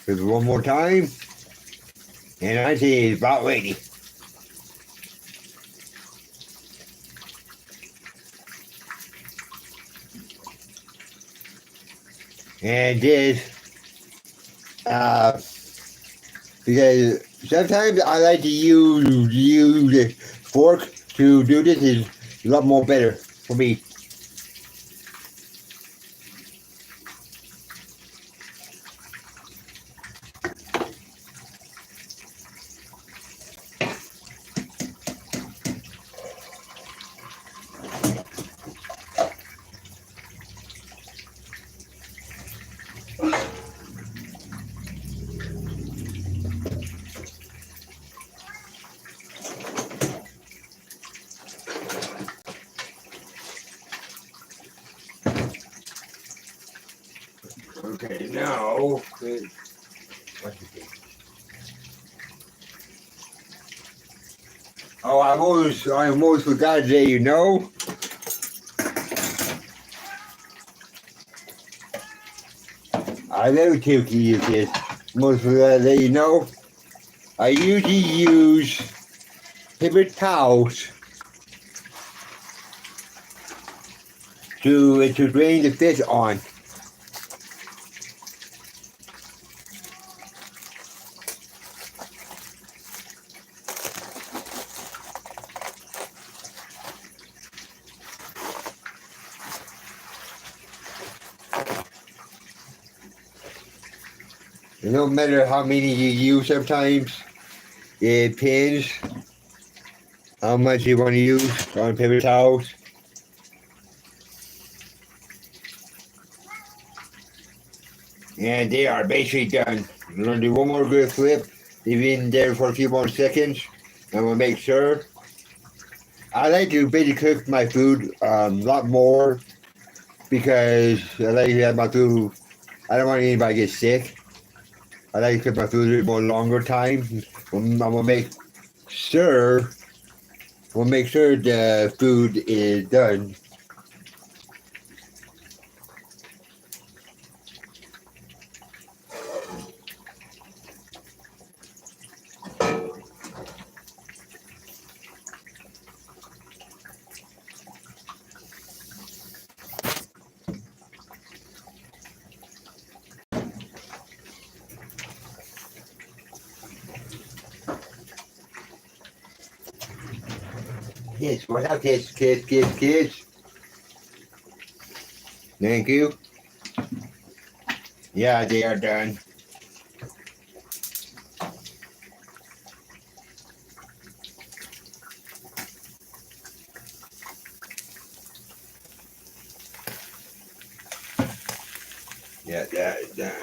Just one more time. And I say it's about ready. And this, because sometimes I like to use a fork to do this. Is a lot more better for me. Okay, now what's the thing? Oh, I almost forgot to say, I love to use this. Almost forgot to say, I usually use paper towels to drain the fish on. No matter how many you use, sometimes it depends how much you want to use on paper towels. And they are basically done. I'm going to do one more good flip, leave it in there for a few more seconds, and we'll make sure. I like to basically cook my food a lot more because I like to have my food. I don't want anybody to get sick. I like to cook my food a little more longer time. I'm gonna make sure. We'll make sure the food is done. Yes, what's up, kids? Thank you. Yeah, they are done. Yeah, that is done.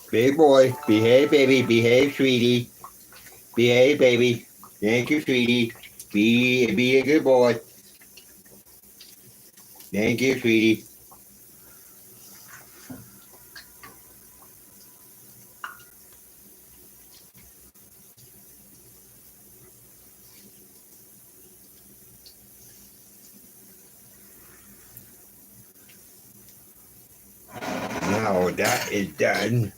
Big boy, behave, baby, behave, sweetie. Behave, baby. Thank you, sweetie. Be a good boy. Thank you, sweetie. Now that is done.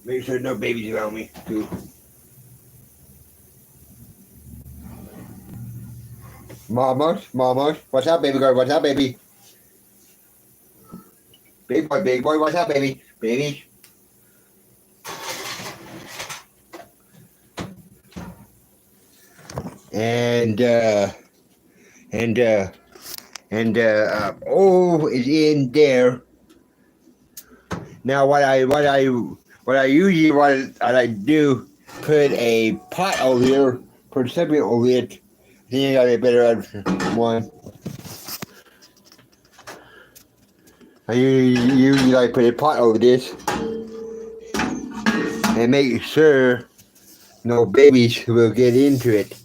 Make sure no babies around me, too. Mamas, what's up, baby girl? What's up, baby? Big boy, what's up, baby? Baby. And O is in there. Now what I usually what I do, put a pot over here, put something over it. I think I got a better one. I usually like put a pot over this and make sure no babies will get into it.